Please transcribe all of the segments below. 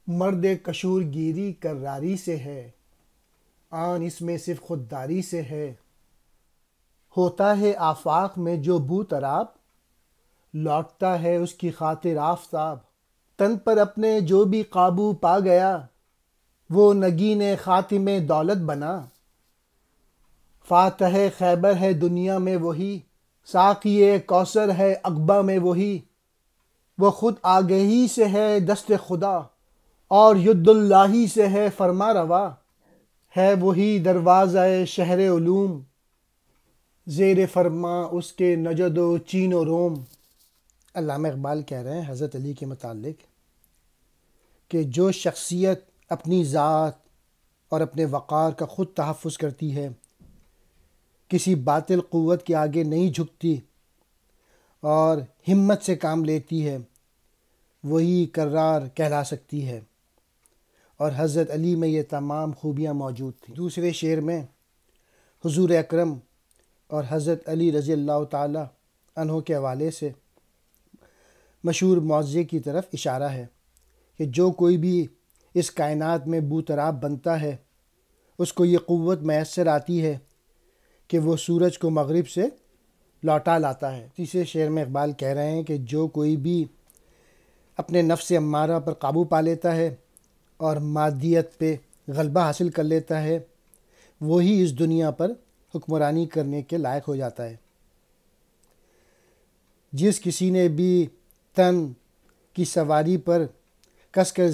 مرد کشور گیری کراری سے ہے، آن اس میں صرف خودداری سے ہے۔ ہوتا ہے آفاق میں جو بو تراب، لوٹتا ہے اس کی خاطر آفتاب۔ تن پر اپنے جو بھی قابو پا گیا، وہ نگین خاتم دولت بنا۔ فاتح خیبر ہے دنیا میں وہی، ساقی کوثر ہے عقبہ میں وہی۔ وہ خود آگہی سے ہے دست خدا، اور ید اللہ سے ہے فرما روا۔ ہے وہی دروازہ شہر علوم، زیر فرما اس کے نجد و چین و روم۔ علامہ اقبال کہہ رہے ہیں حضرت علی کے متعلق کہ جو شخصیت اپنی ذات اور اپنے وقار کا خود تحفظ کرتی ہے، کسی باطل قوت کے آگے نہیں جھکتی اور ہمت سے کام لیتی ہے، وہی کرار کہلا سکتی ہے، اور حضرت علی میں یہ تمام خوبیاں موجود تھیں۔ دوسرے شعر میں حضور اکرم اور حضرت علی رضی اللہ تعالی عنہ کے حوالے سے مشہور معوضے کی طرف اشارہ ہے کہ جو کوئی بھی اس کائنات میں بوتراب بنتا ہے، اس کو یہ قوت میسر آتی ہے کہ وہ سورج کو مغرب سے لوٹا لاتا ہے۔ تیسرے شعر میں اقبال کہہ رہے ہیں کہ جو کوئی بھی اپنے نفس امارہ پر قابو پا لیتا ہے اور مادیت پہ غلبہ حاصل کر لیتا ہے، وہی اس دنیا پر حکمرانی کرنے کے لائق ہو جاتا ہے۔ جس کسی نے بھی تن کی سواری پر کس کر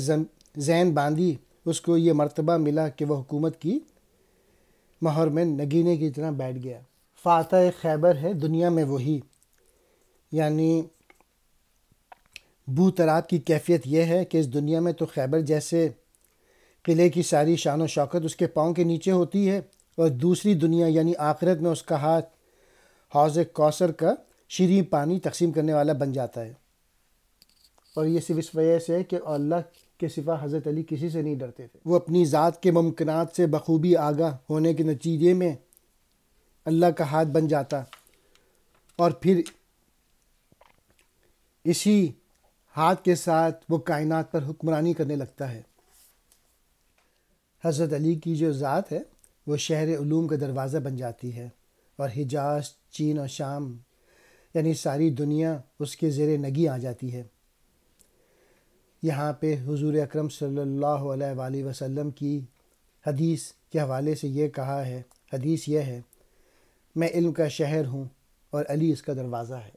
ذہن باندھی، اس کو یہ مرتبہ ملا کہ وہ حکومت کی مہر میں نگینے کی طرح بیٹھ گیا۔ فاتح خیبر ہے دنیا میں وہی، یعنی بو تراب کی کیفیت یہ ہے کہ اس دنیا میں تو خیبر جیسے قلعے کی ساری شان و شوکت اس کے پاؤں کے نیچے ہوتی ہے، اور دوسری دنیا یعنی آخرت میں اس کا ہاتھ حوض کوثر کا شیریں پانی تقسیم کرنے والا بن جاتا ہے۔ اور یہ صرف اس وجہ سے ہے کہ اللہ کے سوا حضرت علی کسی سے نہیں ڈرتے تھے۔ وہ اپنی ذات کے ممکنات سے بخوبی آگاہ ہونے کے نتیجے میں اللہ کا ہاتھ بن جاتا، اور پھر اسی ہاتھ کے ساتھ وہ کائنات پر حکمرانی کرنے لگتا ہے۔ حضرت علی کی جو ذات ہے وہ شہر علوم کا دروازہ بن جاتی ہے، اور حجاز، چین اور شام یعنی ساری دنیا اس کے زیر نگی آ جاتی ہے۔ یہاں پہ حضور اکرم صلی اللہ علیہ وآلہ وسلم کی حدیث کے حوالے سے یہ کہا ہے، حدیث یہ ہے: میں علم کا شہر ہوں اور علی اس کا دروازہ ہے۔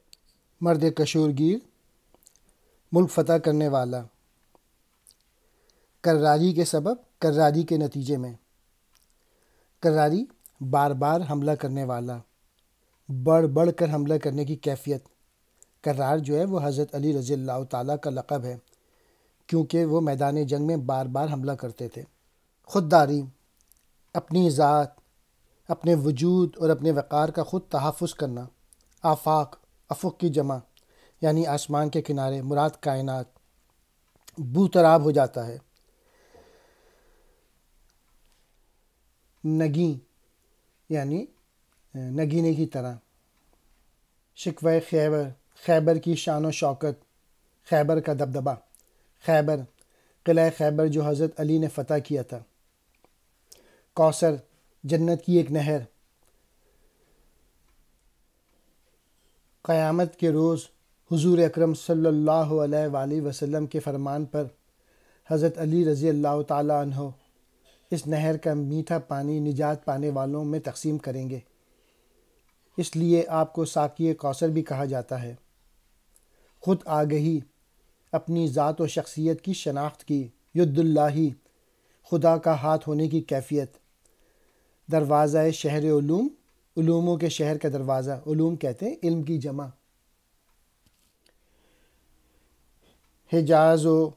مرد کشور گیر، ملک فتح کرنے والا، کراری کے سبب، کراری کے نتیجے میں۔ کراری بار بار حملہ کرنے والا، بڑھ بڑھ کر حملہ کرنے کی کیفیت۔ کرار جو ہے وہ حضرت علی رضی اللہ تعالیٰ کا لقب ہے، کیونکہ وہ میدان جنگ میں بار بار حملہ کرتے تھے۔ خودداری، اپنی ذات، اپنے وجود اور اپنے وقار کا خود تحفظ کرنا۔ آفاق، افق کی جمع یعنی آسمان کے کنارے، مراد کائنات، بوتراب ہو جاتا ہے۔ نگیں یعنی نگینے کی طرح۔ شکوہ خیبر، خیبر کی شان و شوکت، خیبر کا دبدبہ۔ خیبر، قلعہ خیبر جو حضرت علی نے فتح کیا تھا۔ کوثر، جنت کی ایک نہر۔ قیامت کے روز حضور اکرم صلی اللہ علیہ وآلہ وسلم کے فرمان پر حضرت علی رضی اللہ تعالیٰ عنہ اس نہر کا میٹھا پانی نجات پانے والوں میں تقسیم کریں گے، اس لیے آپ کو ساقی کوثر بھی کہا جاتا ہے۔ خود آگہی، اپنی ذات و شخصیت کی شناخت کی، ید اللہ، خدا کا ہاتھ ہونے کی کیفیت۔ دروازہ شہر علوم، علوموں کے شہر کا دروازہ، علوم کہتے ہیں علم کی جمع۔ حجاز و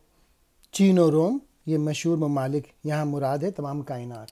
چین و روم، یہ مشہور ممالک، یہاں مراد ہے تمام کائنات۔